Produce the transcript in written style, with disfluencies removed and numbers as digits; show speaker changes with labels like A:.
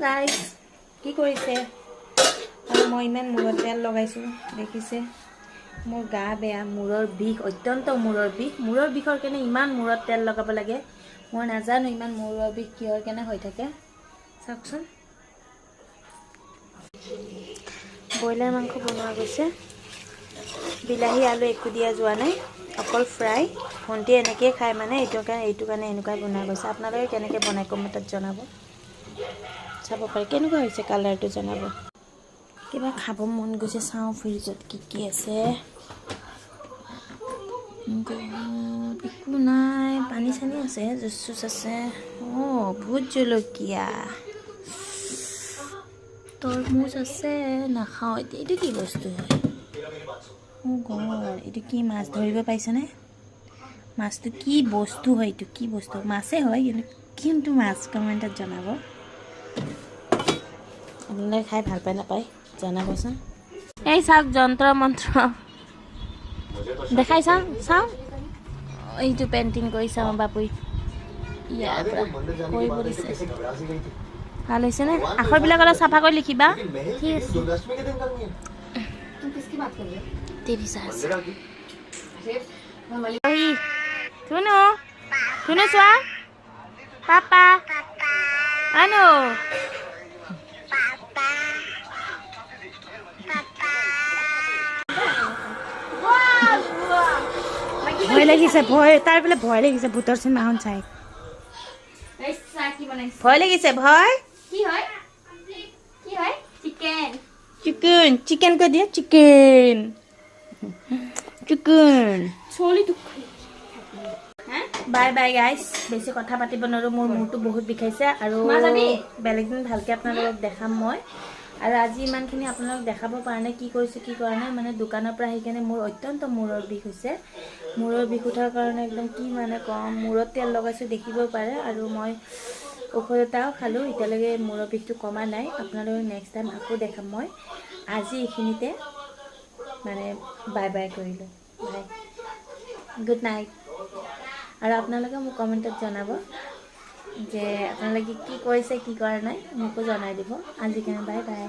A: guys কি কৰিছে আৰু মই ইমান মূৰত তেল লগাইছোঁ দেখিছে মোৰ গা বেয়া মূৰৰ বিষ অত্যন্ত মূৰৰ বিষৰ কাৰণে ইমান মূৰত তেল লগাব লাগে মই নাজানো ইমান মূৰৰ বিষ কিহৰ কাৰণে হৈ থাকে চাওকচোন ব্ৰইলাৰ মাংস বনোৱা গৈছে বিলাহী আলু একো দিয়া যোৱা নাই অকল ফ্ৰাই ভণ্টি এনেকৈ খায় মানে এইটো কাৰণে এনেকুৱা বনোৱা গৈছে আপোনালোকে কেনেকৈ বনাই কমেণ্টত জনাব চাব পাৰে কেনেকুৱা হৈছে কালাৰটো জনাব কিবা খাব মন গৈছে চাওঁ ফ্ৰিজত কি আছে একো নাই পানী চানী আছে জুচ চুচ আছে ভোট জলকীয়া তৰমুজ আছে নাখাওঁ এইটো কি বস্তু হয় এইটো কি মাছ ধৰিব পাইছেনে মাছটো কি বস্তু হয় এইটো কি বস্তু মাছে হয় কিন্তু মাছ কমেণ্টত জনাব আপোনালোকে খাই ভাল পায় নাপায় জনাবচোন এই চাওক যন্ত্ৰ মন্ত্ৰ দেখাই চাওঁ এইটো পেইণ্টিং কৰি চাওঁ বাপুই ইয়াৰ পৰা কৰিব দিছে ভাল হৈছেনে আখৰবিলাক অলপ চাফা কৰি লিখিবা ঠিক আছে ধুনু চোৱা পাপা আনো ভয় লাগিছে তাৰ বোলে ভয় লাগিছে ভূতৰ চিনেমাখন চাই ভয় লাগিছে ভয় চিকেন কৈ দিয়া চিকেন বাই বাই গাইজ বেছি কথা পাতিব নোৱাৰোঁ মোৰ মূৰটো বহুত বিষাইছে আৰু বেলেগ দিন ভালকৈ আপোনালোকক দেখাম মই আৰু আজি ইমানখিনি আপোনালোকক দেখাব পৰা নাই কি কৰিছোঁ কি কৰা নাই মানে দোকানৰ পৰা আহি কেনে মোৰ অত্যন্ত মূৰৰ বিষ হৈছে মূৰৰ বিষ উঠাৰ কাৰণে একদম কি মানে কম মূৰত তেল লগাইছোঁ দেখিব পাৰে আৰু মই ঔষধ এটাও খালোঁ এতিয়ালৈকে মূৰৰ বিষটো কমা নাই আপোনালোকক নেক্সট টাইম আকৌ দেখাম মই আজি এইখিনিতে মানে বাই বাই কৰিলোঁ বাই গুড নাইট আৰু আপোনালোকে মোক কমেণ্টত জনাব যে আপোনালোকে কি কৰিছে কি কৰা নাই মোকো জনাই দিব আজি কাৰণে বাই বাই